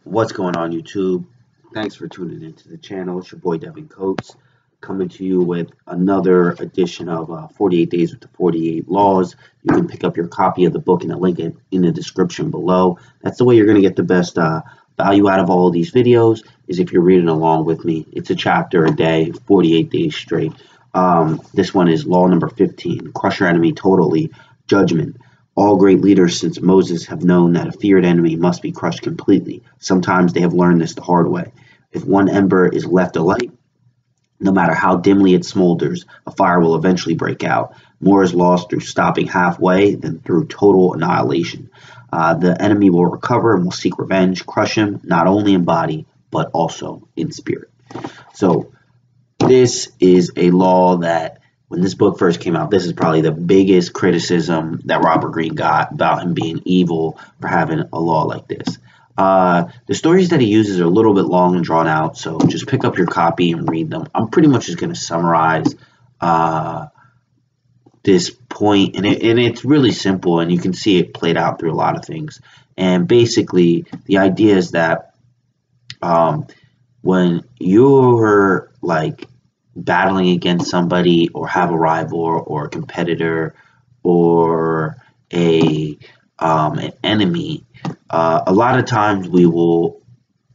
What's going on, YouTube? Thanks for tuning into the channel. It's your boy Devin Coates coming to you with another edition of 48 Days with the 48 Laws. You can pick up your copy of the book in the link in the description below. That's the way you're going to get the best value out of all of these videos, is if you're reading along with me. It's a chapter a day, 48 days straight. This one is law number 15, crush your enemy totally, judgment. All great leaders since Moses have known that a feared enemy must be crushed completely. Sometimes they have learned this the hard way. If one ember is left alight, no matter how dimly it smolders, a fire will eventually break out. More is lost through stopping halfway than through total annihilation. The enemy will recover and will seek revenge, crush him, not only in body, but also in spirit. So this is a law that, when this book first came out, this is probably the biggest criticism that Robert Greene got about him being evil for having a law like this. The stories that he uses are a little bit long and drawn out, so just pick up your copy and read them. I'm pretty much just going to summarize this point, and it's really simple, and you can see it played out through a lot of things. And basically, the idea is that when you're like battling against somebody, or have a rival or a competitor or an enemy, a lot of times we will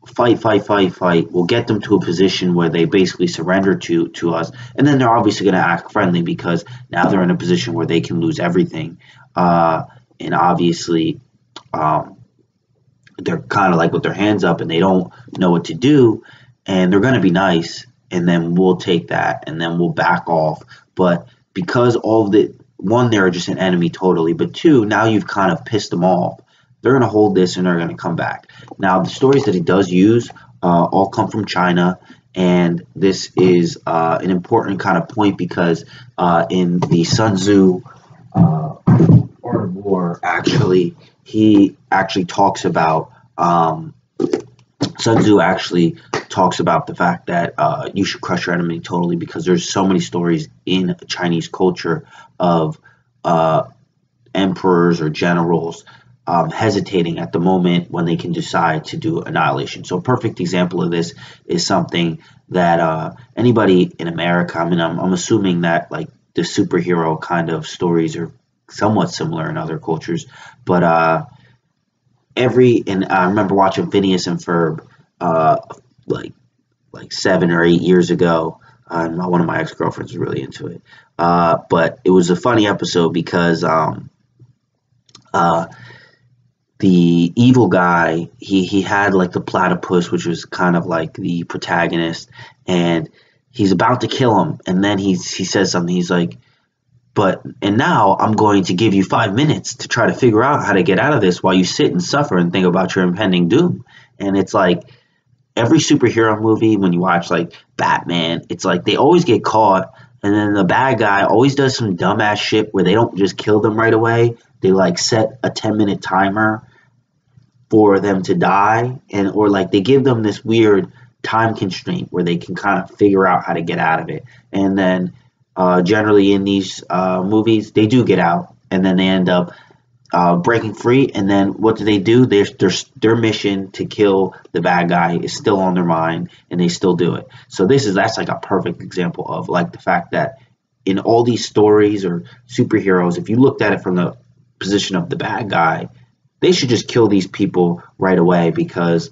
fight. We'll get them to a position where they basically surrender to us, and then they're obviously going to act friendly because now they're in a position where they can lose everything, and obviously they're kind of like with their hands up and they don't know what to do, and they're going to be nice, and then we'll take that, and then we'll back off. But because all of the, one, they're just an enemy totally, but two, now you've kind of pissed them off. They're going to hold this and they're going to come back. Now, the stories that he does use all come from China, and this is an important kind of point because in the Sun Tzu Art of War, actually, he actually talks about Sun Tzu actually talks about the fact that you should crush your enemy totally, because there's so many stories in Chinese culture of emperors or generals hesitating at the moment when they can decide to do annihilation. So a perfect example of this is something that anybody in America, I mean, I'm assuming that like the superhero kind of stories are somewhat similar in other cultures, but and I remember watching Phineas and Ferb like 7 or 8 years ago. One of my ex-girlfriends was really into it, but it was a funny episode because the evil guy, he had like the platypus, which was kind of like the protagonist, and he's about to kill him, and then he says something. He's like, and now I'm going to give you 5 minutes to try to figure out how to get out of this while you sit and suffer and think about your impending doom. And it's like every superhero movie, when you watch like Batman, it's like they always get caught, and then the bad guy always does some dumbass shit where they don't just kill them right away. They like set a 10-minute timer for them to die, or like they give them this weird time constraint where they can kind of figure out how to get out of it. And then generally in these movies, they do get out, and then they end up breaking free. And then what do? Their mission to kill the bad guy is still on their mind, and they still do it. So that's like a perfect example of like the fact that in all these stories or superheroes, if you looked at it from the position of the bad guy, they should just kill these people right away because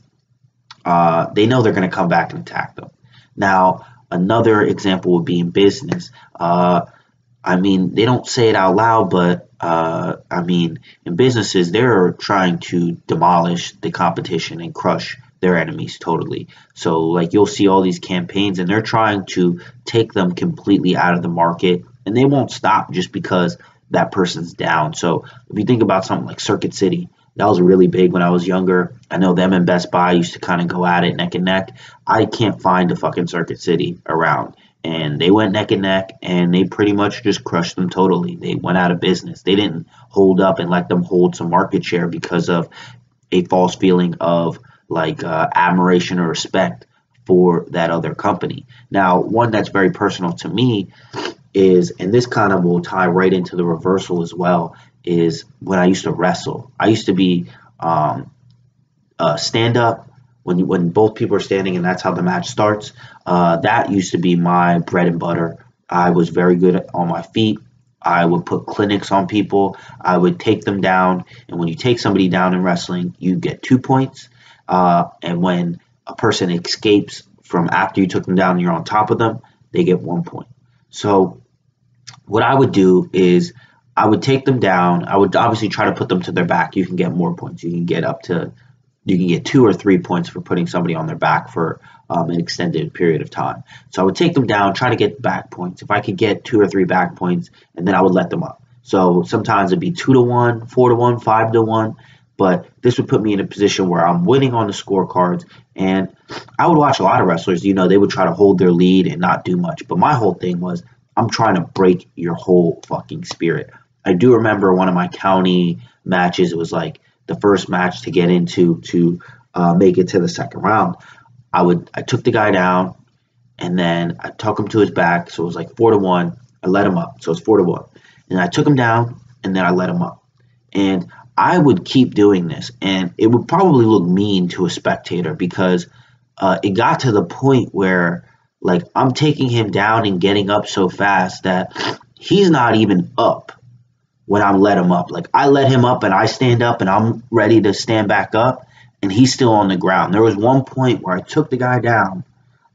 they know they're going to come back and attack them. Now, another example would be in business. I mean, they don't say it out loud, but I mean, in businesses, they're trying to demolish the competition and crush their enemies totally. So like you'll see all these campaigns, and they're trying to take them completely out of the market, and they won't stop just because that person's down. So if you think about something like Circuit City, that was really big when I was younger. I know them and Best Buy used to kind of go at it neck and neck. I can't find a fucking Circuit City around. And they went neck and neck, and they pretty much just crushed them totally. They went out of business. They didn't hold up and let them hold some market share because of a false feeling of like admiration or respect for that other company. Now, one that's very personal to me is, and this kind of will tie right into the reversal as well, is when I used to wrestle. I used to be stand up when both people are standing and that's how the match starts. That used to be my bread and butter. I was very good on my feet. I would put clinics on people. I would take them down. And when you take somebody down in wrestling, you get 2 points. And when a person escapes from after you took them down and you're on top of them, they get 1 point. So what I would do is I would take them down. I would obviously try to put them to their back. You can get more points. You can get 2 or 3 points for putting somebody on their back for an extended period of time. So I would take them down, try to get back points. If I could get 2 or 3 back points, and then I would let them up. So sometimes it'd be 2-1, 4-1, 5-1. But this would put me in a position where I'm winning on the scorecards. And I would watch a lot of wrestlers, they would try to hold their lead and not do much. But my whole thing was, I'm trying to break your whole fucking spirit. I do remember one of my county matches. It was like the first match to get into to make it to the second round. I took the guy down, and then I took him to his back. So it was like 4-1. I let him up. So it's 4-1. And I took him down, and then I let him up. And I would keep doing this, and it would probably look mean to a spectator because it got to the point where, like, I'm taking him down and getting up so fast that he's not even up when I let him up. Like, I let him up and I stand up and I'm ready to stand back up, and he's still on the ground. There was one point where I took the guy down.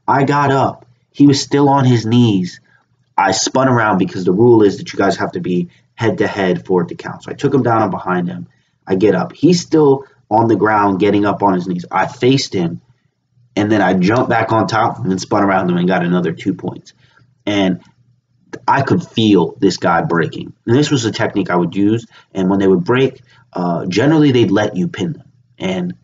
I got up. He was still on his knees. I spun around because the rule is that you guys have to be head to head for it to count. So I took him down and behind him. I get up. He's still on the ground, getting up on his knees. I faced him, and then I jumped back on top of him and spun around him and got another 2 points. And I could feel this guy breaking. And this was a technique I would use. And when they would break, generally they'd let you pin them. And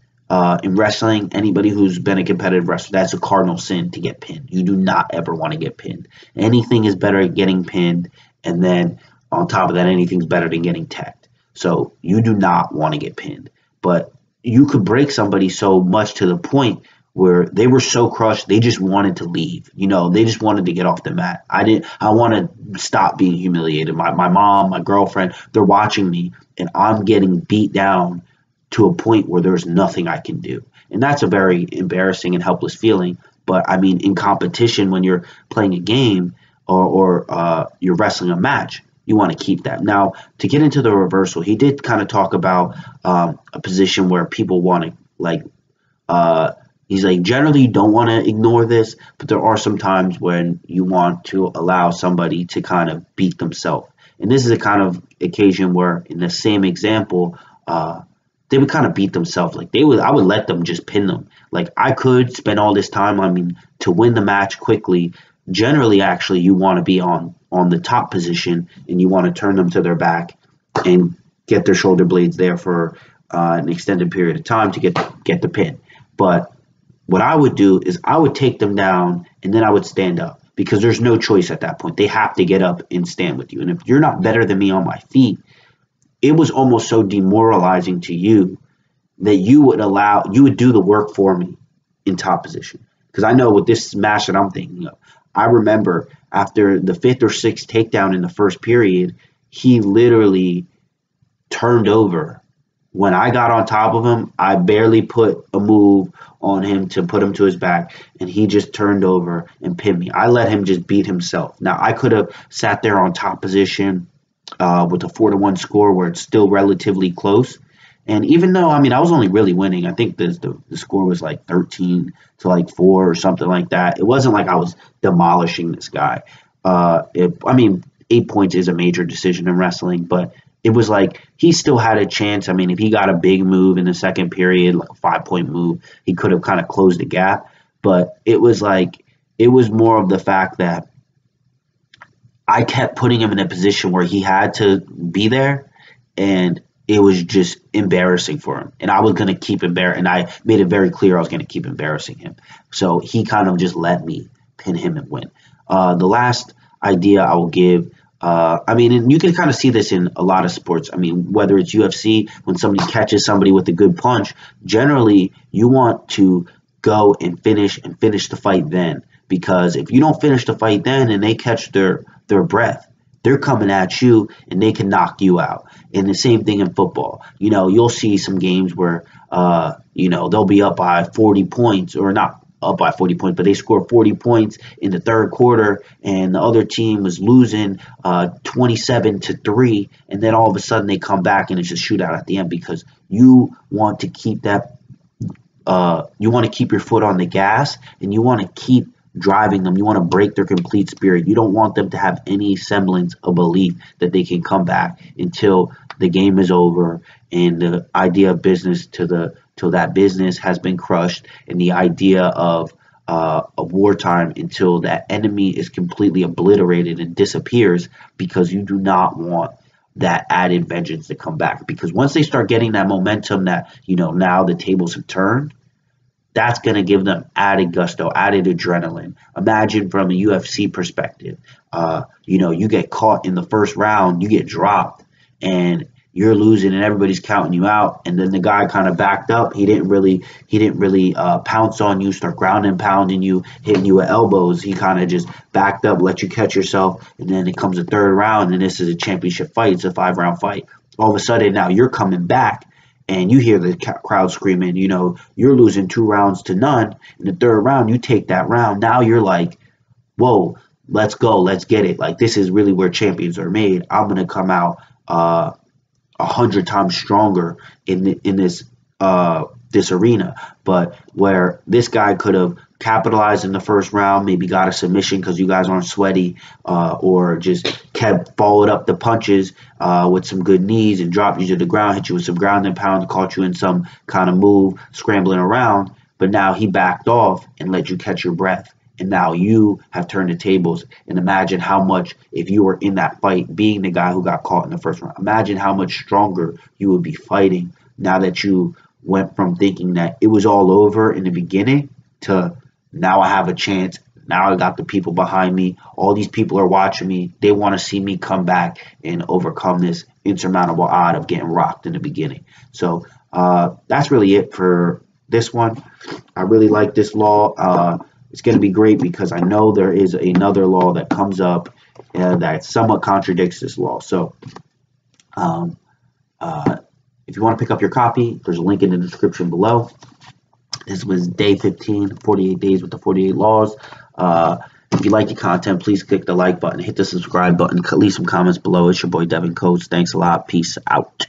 in wrestling, anybody who's been a competitive wrestler, that's a cardinal sin to get pinned. You do not ever want to get pinned. Anything is better at getting pinned. And then on top of that, anything's better than getting tagged. So you do not want to get pinned. But you could break somebody so much to the point where they were so crushed, they just wanted to leave. They just wanted to get off the mat. I want to stop being humiliated. My mom, my girlfriend, they're watching me, and I'm getting beat down to a point where there's nothing I can do. And that's a very embarrassing and helpless feeling. But, I mean, in competition, when you're playing a game or you're wrestling a match, you want to keep that. Now, to get into the reversal, he did kind of talk about a position where people want to, like, he's like, generally you don't want to ignore this, but there are some times when you want to allow somebody to kind of beat themselves. And this is a kind of occasion where, in the same example, they would kind of beat themselves. Like, I would let them just pin them. Like, I could spend all this time, to win the match quickly. Generally, actually, you want to be on the top position, and you want to turn them to their back and get their shoulder blades there for an extended period of time to get the pin. But what I would do is I would take them down, and then I would stand up, because there's no choice at that point. They have to get up and stand with you. And if you're not better than me on my feet, it was almost so demoralizing to you that you would do the work for me in top position. Because I know with this match that I'm thinking of, I remember after the 5th or 6th takedown in the first period, he literally turned over. When I got on top of him, I barely put a move on him to put him to his back, and he just turned over and pinned me. I let him just beat himself. Now, I could have sat there on top position with a 4-1 score where it's still relatively close. And even though, I was only really winning, I think the score was like 13-4 or something like that. It wasn't like I was demolishing this guy. 8 points is a major decision in wrestling, but it was like he still had a chance. If he got a big move in the second period, like a 5-point move, he could have kind of closed the gap. But it was more of the fact that I kept putting him in a position where he had to be there, and it was just embarrassing for him. And I was going to keep and I made it very clear I was going to keep embarrassing him. So he kind of just let me pin him and win. The last idea I will give, and you can kind of see this in a lot of sports. Whether it's UFC, when somebody catches somebody with a good punch, generally you want to go and finish the fight then. Because if you don't finish the fight then and they catch their breath, they're coming at you and they can knock you out. And the same thing in football. You'll see some games where, they'll be up by 40 points, or not up by 40 points, but they score 40 points in the third quarter, and the other team was losing 27-3, and then all of a sudden they come back and it's a shootout at the end because you want to keep your foot on the gas, and you want to keep driving them. You want to break their complete spirit. You don't want them to have any semblance of belief that they can come back until the game is over and the idea of business till that business has been crushed, and the idea of wartime until that enemy is completely obliterated and disappears, because you do not want that added vengeance to come back. Because once they start getting that momentum that, now the tables have turned, that's going to give them added gusto, added adrenaline. Imagine from a UFC perspective, you get caught in the first round, you get dropped, and you're losing, and everybody's counting you out. And then the guy kind of backed up. He didn't really pounce on you, start grounding and pounding you, hitting you with elbows. He kind of just backed up, let you catch yourself. And then it comes a third round, and this is a championship fight. It's a 5-round fight. All of a sudden, now you're coming back, and you hear the crowd screaming, you're losing 2 rounds to none. In the third round, you take that round. Now you're like, whoa, let's go, let's get it. Like, this is really where champions are made. I'm going to come out 100 times stronger in this arena. But where this guy could have capitalized in the first round, maybe got a submission because you guys aren't sweaty, or just kept followed up the punches with some good knees and dropped you to the ground, hit you with some ground and pound, caught you in some kind of move, scrambling around. But now he backed off and let you catch your breath. And now you have turned the tables. And imagine how much, if you were in that fight, being the guy who got caught in the first round, imagine how much stronger you would be fighting now that you went from thinking that it was all over in the beginning to now I have a chance. Now I got the people behind me. All these people are watching me. They want to see me come back and overcome this insurmountable odd of getting rocked in the beginning. So that's really it for this one. I really like this law. It's going to be great because I know there is another law that comes up that somewhat contradicts this law. So if you want to pick up your copy, there's a link in the description below. This was day 15, 48 days with the 48 laws. If you like the content, please click the like button, hit the subscribe button, leave some comments below. It's your boy Devin Coates. Thanks a lot. Peace out.